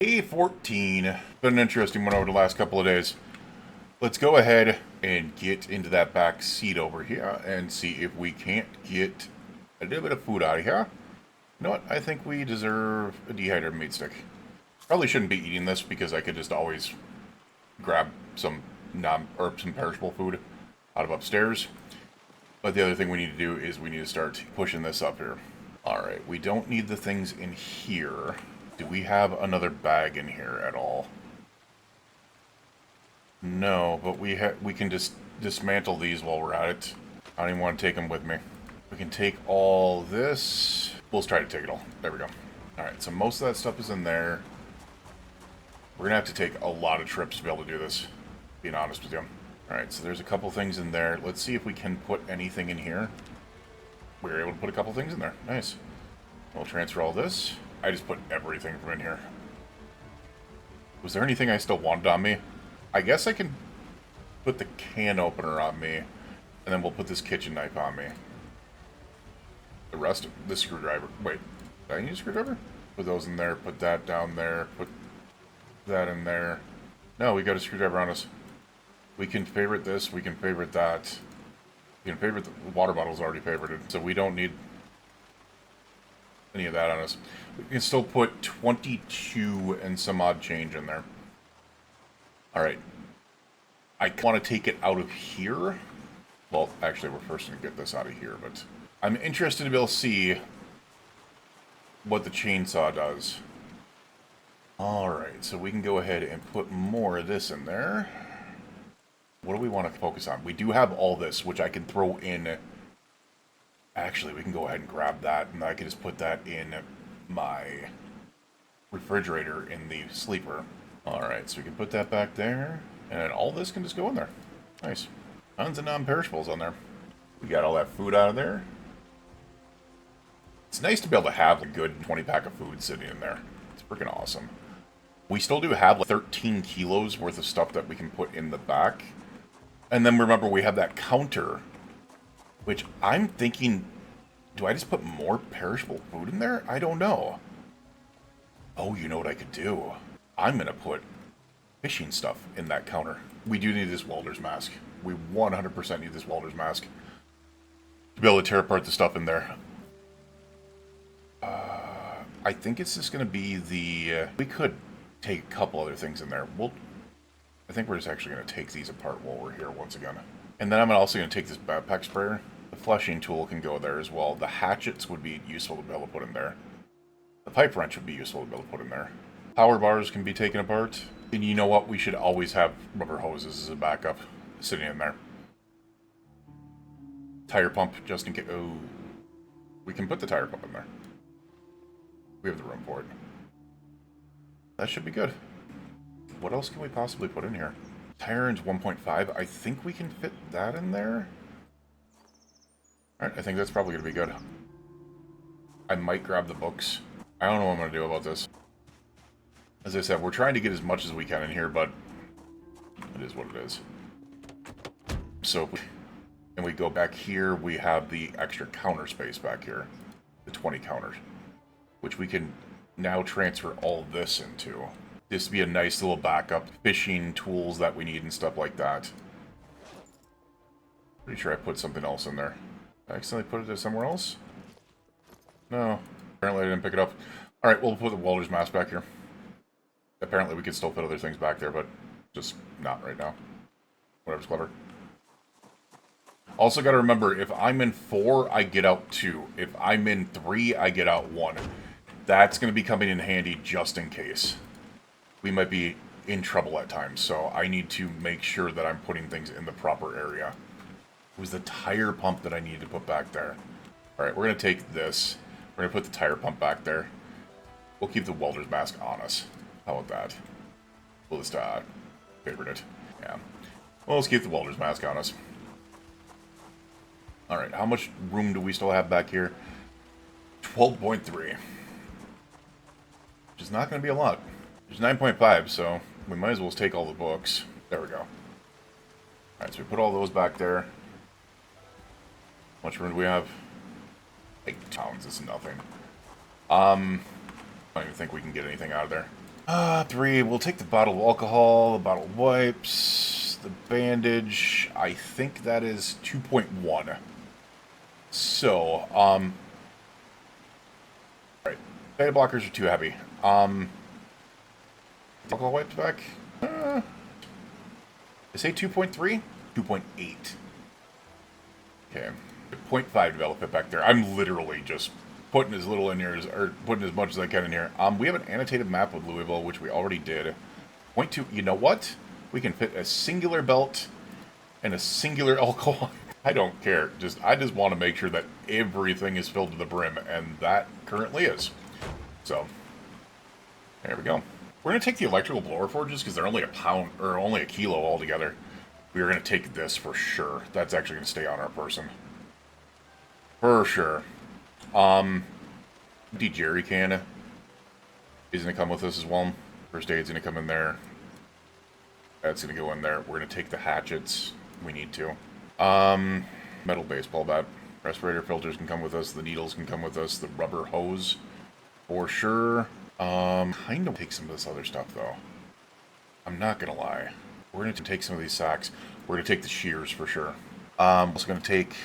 A14. Been an interesting one over the last couple of days. Let's go ahead and get into that back seat over here and see if we can't get a little bit of food out of here. You know what? I think we deserve a dehydrated meat stick. Probably shouldn't be eating this because I could just always grab some some perishable food out of upstairs. But the other thing we need to do is we need to start pushing this up here. Alright, we don't need the things in here. Do we have another bag in here at all? No, but we can just dismantle these while we're at it. I don't even want to take them with me. We can take all this. We'll try to take it all. There we go. Alright, so most of that stuff is in there. We're going to have to take a lot of trips to be able to do this, being honest with you. Alright, so there's a couple things in there. Let's see if we can put anything in here. We were able to put a couple things in there. Nice. We'll transfer all this. I just put everything from in here. Was there anything I still wanted on me? I guess I can put the can opener on me, and then we'll put this kitchen knife on me. The rest of the screwdriver. Wait, did I need a screwdriver? Put those in there, put that down there, put that in there. No, we got a screwdriver on us. We can favorite this, we can favorite that. We can favorite the water bottle's already favorited, so we don't need any of that on us. We can still put 22 and some odd change in there. Alright. I want to take it out of here. Well, actually, we're first going to get this out of here, but I'm interested to be able to see what the chainsaw does. Alright, so we can go ahead and put more of this in there. What do we want to focus on? We do have all this, which I can throw in. Actually, we can go ahead and grab that, and I can just put that in my refrigerator in the sleeper. Alright, so we can put that back there, and all this can just go in there. Nice. Tons of non-perishables on there. We got all that food out of there. It's nice to be able to have a good 20-pack of food sitting in there. It's freaking awesome. We still do have like 13 kilos worth of stuff that we can put in the back. And then remember, we have that counter, which I'm thinking, do I just put more perishable food in there? I don't know. Oh, you know what I could do? I'm going to put fishing stuff in that counter. We do need this welder's mask. We 100% need this welder's mask to be able to tear apart the stuff in there. I think it's just going to be the... we could take a couple other things in there. I think we're just actually going to take these apart while we're here once again. And then I'm also going to take this backpack sprayer. The fleshing tool can go there as well. The hatchets would be useful to be able to put in there. The pipe wrench would be useful to be able to put in there. Power bars can be taken apart. And you know what? We should always have rubber hoses as a backup sitting in there. Tire pump, just in case. Oh, we can put the tire pump in there. We have the room for it. That should be good. What else can we possibly put in here? Tire range 1.5. I think we can fit that in there. Alright, I think that's probably going to be good. I might grab the books. I don't know what I'm going to do about this. As I said, we're trying to get as much as we can in here, but it is what it is. So, and we go back here, we have the extra counter space back here. The 20 counters. Which we can now transfer all this into. This would be a nice little backup. Fishing tools that we need and stuff like that. Pretty sure I put something else in there. I accidentally put it somewhere else? No. Apparently I didn't pick it up. Alright, we'll put the welder's mask back here. Apparently we could still fit other things back there, but just not right now. Whatever's clever. Also gotta remember, if I'm in 4, I get out 2. If I'm in 3, I get out 1. That's gonna be coming in handy just in case. We might be in trouble at times, so I need to make sure that I'm putting things in the proper area. It was the tire pump that I needed to put back there. Alright, we're going to take this. We're going to put the tire pump back there. We'll keep the welder's mask on us. How about that? We'll just, favorite it. Yeah. Well, let's keep the welder's mask on us. Alright, how much room do we still have back here? 12.3. Which is not going to be a lot. There's 9.5, so we might as well take all the books. There we go. Alright, so we put all those back there. How much room do we have? 8 pounds is nothing. I don't even think we can get anything out of there. 3. We'll take the bottle of alcohol, the bottle of wipes, the bandage. I think that is 2.1. So, right. Beta blockers are too heavy. Alcohol wipes back. I say 2.3? 2.8. Okay. 0.5 develop it back there. I'm literally just putting as little in here or putting as much as I can in here. We have an annotated map of Louisville, which we already did. Point to, you know what? We can fit a singular belt and a singular alcohol. I don't care. I just want to make sure that everything is filled to the brim, and that currently is. So, there we go. We're going to take the electrical blower forges because they're only a pound, or only a kilo altogether. We are going to take this for sure. That's actually going to stay on our person. For sure. Empty jerry can is going to come with us as well. First aid's going to come in there. That's going to go in there. We're going to take the hatchets. We need to. Metal baseball bat. Respirator filters can come with us. The needles can come with us. The rubber hose. For sure. Kind of take some of this other stuff, though. I'm not going to lie. We're going to take some of these sacks. We're going to take the shears for sure. Also going to take...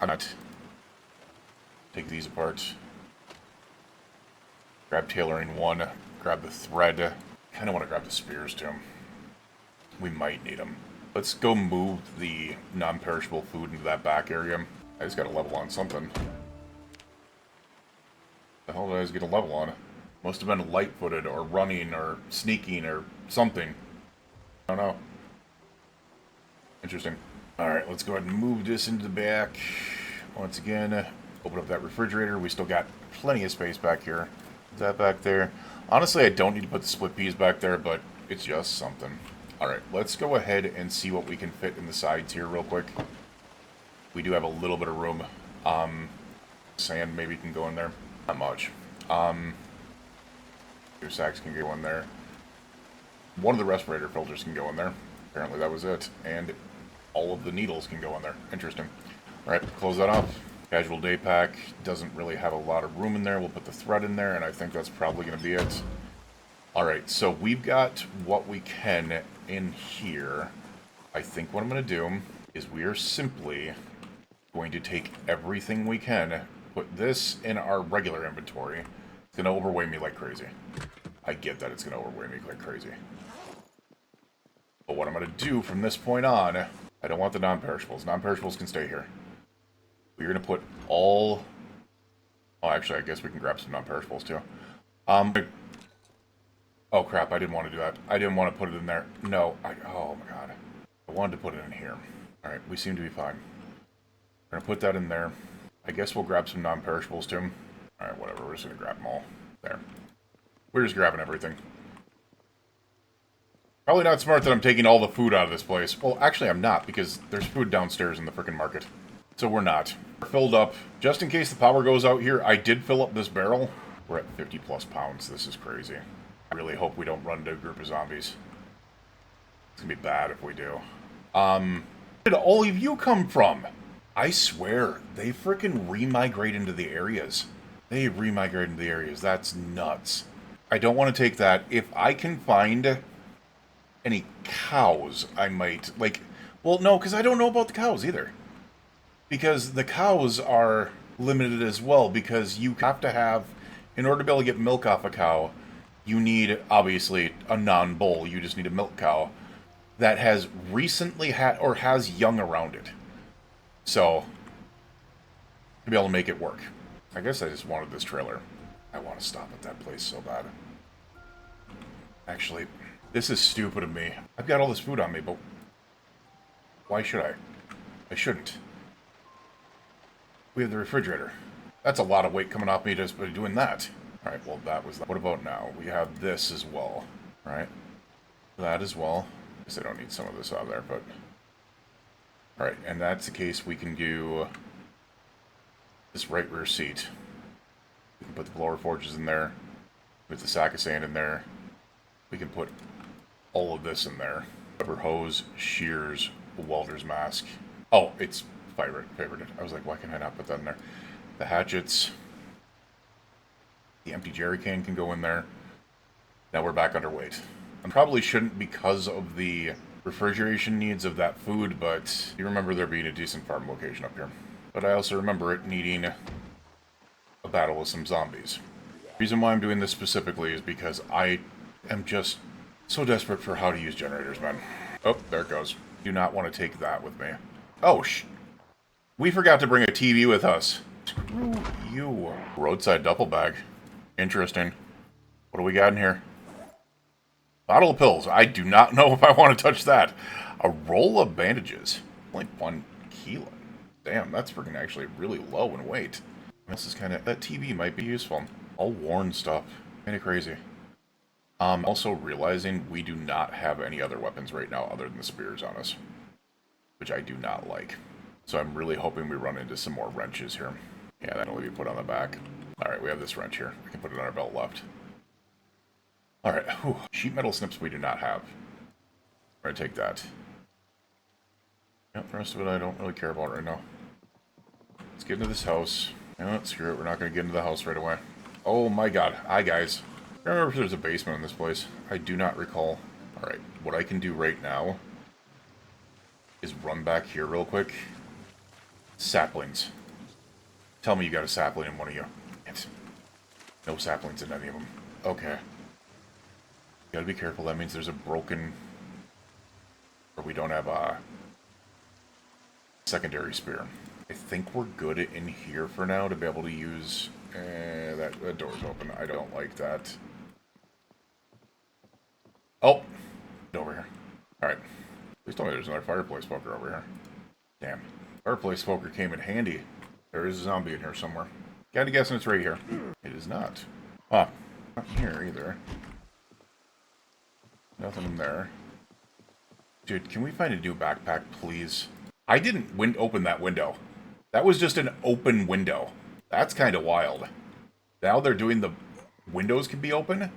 I'm not... Take these apart. Grab tailoring 1. Grab the thread. Kind of want to grab the spears too. We might need them. Let's go move the non-perishable food into that back area. I just got to level on something. The hell did I just get a level on? Must have been light-footed or running or sneaking or something. I don't know. Interesting. Alright, let's go ahead and move this into the back. Once again, open up that refrigerator. We still got plenty of space back here. Is that back there? Honestly, I don't need to put the split peas back there, but it's just something. Alright, let's go ahead and see what we can fit in the sides here real quick. We do have a little bit of room. Sand maybe can go in there. Not much. Your sacks can go in there. One of the respirator filters can go in there. Apparently that was it. And all of the needles can go in there. Interesting. Alright, close that off. Casual day pack. Doesn't really have a lot of room in there. We'll put the thread in there, and I think that's probably going to be it. Alright, so we've got what we can in here. I think what I'm going to do is we are simply going to take everything we can, put this in our regular inventory. It's going to overweigh me like crazy. I get that it's going to overweigh me like crazy. But what I'm going to do from this point on, I don't want the non-perishables. Non-perishables can stay here. We're going to put all... Oh, actually, I guess we can grab some non-perishables, too. Oh, crap, I didn't want to do that. I didn't want to put it in there. No, oh, my God. I wanted to put it in here. Alright, we seem to be fine. We're going to put that in there. I guess we'll grab some non-perishables, too. Alright, whatever, we're just going to grab them all. There. We're just grabbing everything. Probably not smart that I'm taking all the food out of this place. Well, actually, I'm not, because there's food downstairs in the frickin' market. So we're not. We're filled up. Just in case the power goes out here, I did fill up this barrel. We're at 50 plus pounds. This is crazy. I really hope we don't run into a group of zombies. It's gonna be bad if we do. Where did all of you come from? I swear, they frickin' remigrate into the areas. They remigrate into the areas. That's nuts. I don't want to take that. If I can find any cows, I might, like... Well, no, because I don't know about the cows either. Because the cows are limited as well, because you have to have... In order to be able to get milk off a cow, you need, obviously, a non-bull. You just need a milk cow that has recently had, or has young around it. So, to be able to make it work. I guess I just wanted this trailer. I want to stop at that place so bad. Actually, this is stupid of me. I've got all this food on me, but why should I? I shouldn't. We have the refrigerator. That's a lot of weight coming off me just by doing that. Alright, well, that was that. What about now? We have this as well. Alright. That as well. I guess I don't need some of this out of there, but... Alright, and that's the case we can do... this right rear seat. We can put the blower forges in there. With the sack of sand in there. We can put all of this in there. Rubber hose, shears, a welder's mask. Oh, it's favorited. I was like, why can I not put that in there? The hatchets. The empty jerry can go in there. Now we're back underweight. I probably shouldn't because of the refrigeration needs of that food, but you remember there being a decent farm location up here. But I also remember it needing a battle with some zombies. The reason why I'm doing this specifically is because I am just so desperate for how to use generators, man. Oh, there it goes. Do not want to take that with me. Oh, we forgot to bring a TV with us. Screw you. Roadside duffel bag. Interesting. What do we got in here? Bottle of pills. I do not know if I want to touch that. A roll of bandages. Only 1 kilo. Damn, that's freaking actually really low in weight. This is kind of... That TV might be useful. All worn stuff. Kind of crazy. Also realizing we do not have any other weapons right now other than the spears on us. Which I do not like. So I'm really hoping we run into some more wrenches here. Yeah, that'll only be put on the back. Alright, we have this wrench here. We can put it on our belt left. Alright, sheet metal snips we do not have. I'm going to take that. Yep, the rest of it I don't really care about right now. Let's get into this house. No, screw it, we're not going to get into the house right away. Oh my god, hi guys. I remember if there's a basement in this place. I do not recall. Alright, what I can do right now is run back here real quick. Saplings. Tell me you got a sapling in one of you. No saplings in any of them. Okay. Gotta be careful, that means there's a broken... Or we don't have a secondary spear. I think we're good in here for now to be able to use... that door's open. I don't like that. Oh! Over here. Alright. Please tell me there's another fireplace smoker over here. Damn. Fireplace smoker came in handy. There is a zombie in here somewhere. Gotta guess it's right here. It is not. Huh. Not here either. Nothing in there. Dude, can we find a new backpack, please? I didn't open that window. That was just an open window. That's kind of wild. Now they're doing the... Windows can be open? I'm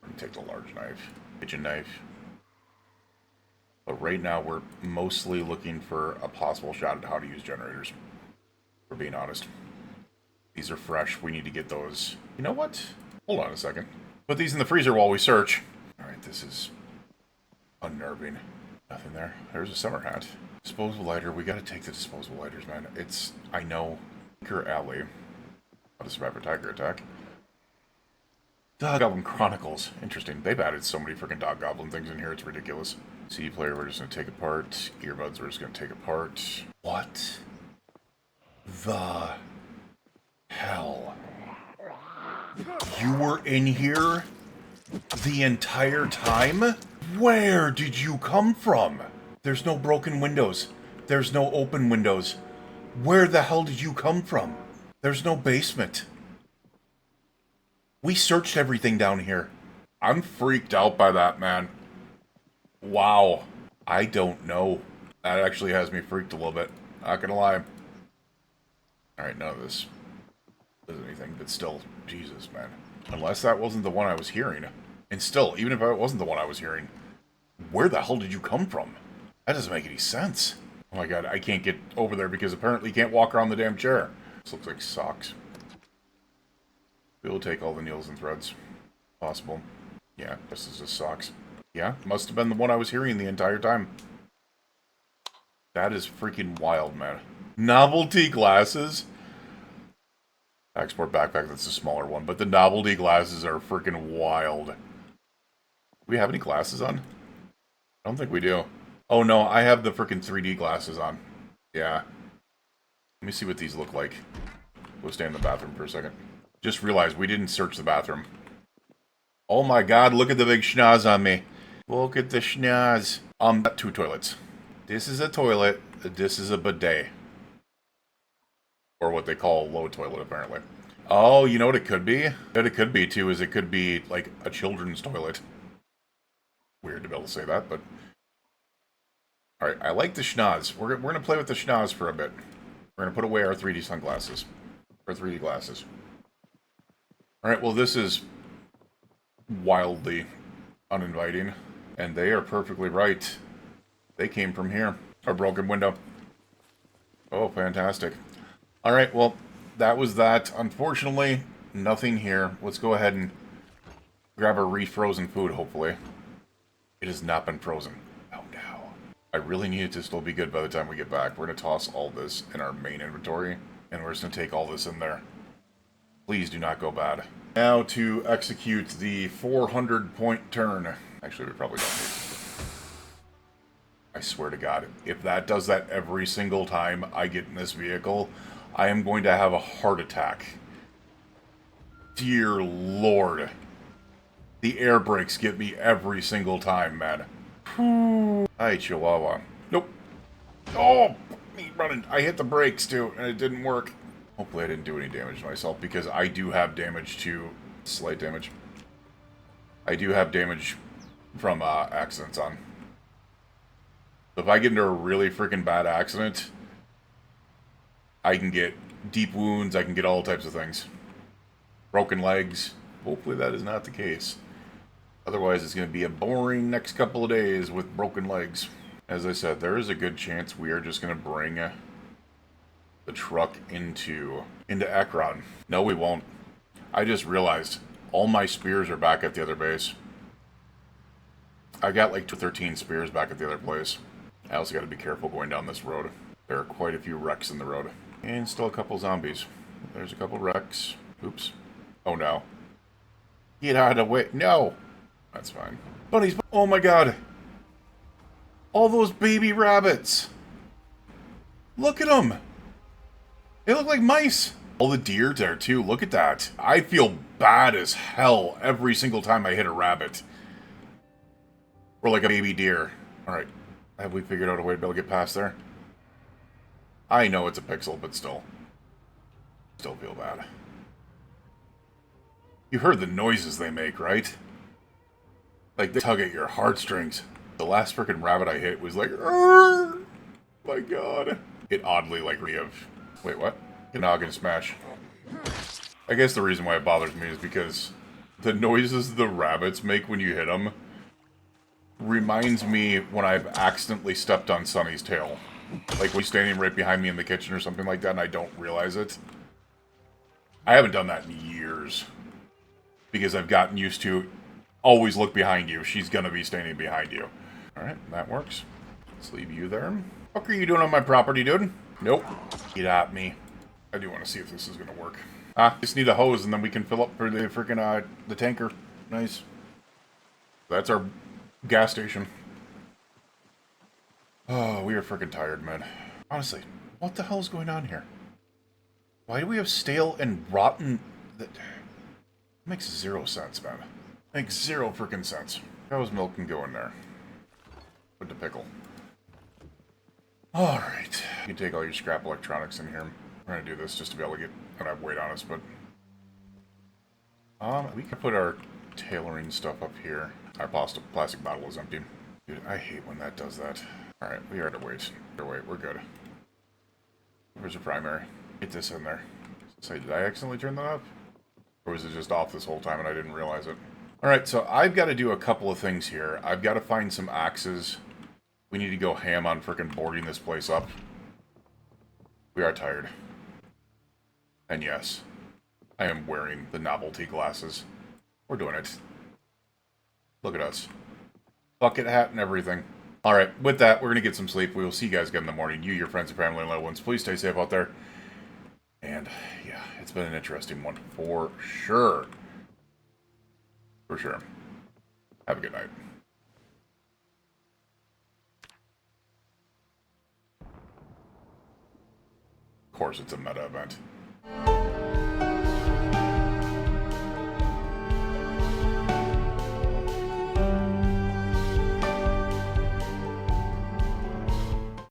gonna take the large knife. Kitchen knife. But right now we're mostly looking for a possible shot at how to use generators. For being honest. These are fresh. We need to get those. You know what? Hold on a second. Put these in the freezer while we search. Alright, this is unnerving. Nothing there. There's a summer hat. Disposable lighter. We gotta take the disposable lighters, man. It's... I know. Tinker Alley. How to survive a tiger attack. Dog Goblin Chronicles. Interesting. They've added so many freaking Dog Goblin things in here. It's ridiculous. CD player we're just gonna take apart. Earbuds we're just gonna take apart. What the hell? You were in here the entire time? Where did you come from? There's no broken windows. There's no open windows. Where the hell did you come from? There's no basement. We searched everything down here. I'm freaked out by that, man. Wow. I don't know. That actually has me freaked a little bit. Not gonna lie. Alright, none of this does anything, but still, Jesus, man. Unless that wasn't the one I was hearing. And still, even if it wasn't the one I was hearing, where the hell did you come from? That doesn't make any sense. Oh my god, I can't get over there because apparently you can't walk around the damn chair. This looks like socks. We'll take all the needles and threads. Possible. Yeah, this is just socks. Yeah, must have been the one I was hearing the entire time. That is freaking wild, man. Novelty glasses? Export backpack, that's a smaller one, but the novelty glasses are freaking wild. Do we have any glasses on? I don't think we do. Oh no, I have the freaking 3D glasses on. Yeah. Let me see what these look like. Go stay in the bathroom for a second. Just realized we didn't search the bathroom. Oh my god, look at the big schnoz on me. Look at the schnoz. Got 2 toilets. This is a toilet. This is a bidet. Or what they call a low toilet, apparently. Oh, you know what it could be? What it could be, too, is it could be, like, a children's toilet. Weird to be able to say that, but... Alright, I like the schnoz. We're going to play with the schnoz for a bit. We're going to put away our 3D sunglasses. Our 3D glasses. Alright, well, this is wildly uninviting. And they are perfectly right. They came from here. A broken window. Oh, fantastic. Alright, well, that was that. Unfortunately, nothing here. Let's go ahead and grab our refrozen food, hopefully. It has not been frozen. Oh, no. I really need it to still be good by the time we get back. We're going to toss all this in our main inventory, and we're just going to take all this in there. Please do not go bad. Now to execute the 400-point turn. Actually, we probably don't need it. I swear to God, if that does that every single time I get in this vehicle, I am going to have a heart attack. Dear Lord. The air brakes get me every single time, man. Hi, Chihuahua. Nope. Oh, me running. I hit the brakes, too, and it didn't work. Hopefully I didn't do any damage to myself, because I do have damage to... Slight damage. I do have damage from accidents on. So if I get into a really freaking bad accident, I can get deep wounds, I can get all types of things. Broken legs. Hopefully that is not the case. Otherwise it's going to be a boring next couple of days with broken legs. As I said, there is a good chance we are just going to bring the truck into Ekron. No, we won't. I just realized all my spears are back at the other base. I got like 13 spears back at the other place. I also got to be careful going down this road. There are quite a few wrecks in the road. And still a couple zombies. There's a couple wrecks. Oops. Oh no. Get out of the way. No! That's fine. Bunnies. Oh my god. All those baby rabbits. Look at them. They look like mice. All the deer there too. Look at that. I feel bad as hell every single time I hit a rabbit. Or like a baby deer. Alright. Have we figured out a way to be able to get past there? I know it's a pixel, but still. Still feel bad. You heard the noises they make, right? Like, they tug at your heartstrings. The last freaking rabbit I hit was like, "Arr!" My god. It oddly, like, Wait, what? Noggin smash. I guess the reason why it bothers me is because the noises the rabbits make when you hit them reminds me when I've accidentally stepped on Sunny's tail. Like when he's standing right behind me in the kitchen or something like that and I don't realize it. I haven't done that in years. Because I've gotten used to always look behind you. She's gonna be standing behind you. Alright, that works. Let's leave you there. What are you doing on my property, dude? Nope. Get at me. I do want to see if this is gonna work. Just need a hose and then we can fill up for the freaking the tanker. Nice. That's our gas station. Oh, we are freaking tired, man. Honestly, what the hell is going on here? Why do we have stale and rotten... That makes 0 sense, man. Makes 0 freaking sense. Cow's milk can go in there. Put the pickle. Alright. You can take all your scrap electronics in here. We're gonna do this just to be able to get... I don't have weight on us, but... we can put our tailoring stuff up here. Our plastic bottle is empty. Dude, I hate when that does that. Alright, we are at a wait. We're good. Where's the primary? Get this in there. Say, did I accidentally turn that off? Or was it just off this whole time and I didn't realize it? Alright, so I've got to do a couple of things here. I've got to find some axes. We need to go ham on frickin' boarding this place up. We are tired. And yes, I am wearing the novelty glasses. We're doing it. Look at us. Bucket hat and everything. Alright, with that, we're going to get some sleep. We will see you guys again in the morning. You, your friends, and family, and loved ones. Please stay safe out there. And, yeah, it's been an interesting one. For sure. For sure. Have a good night. Of course, it's a meta event.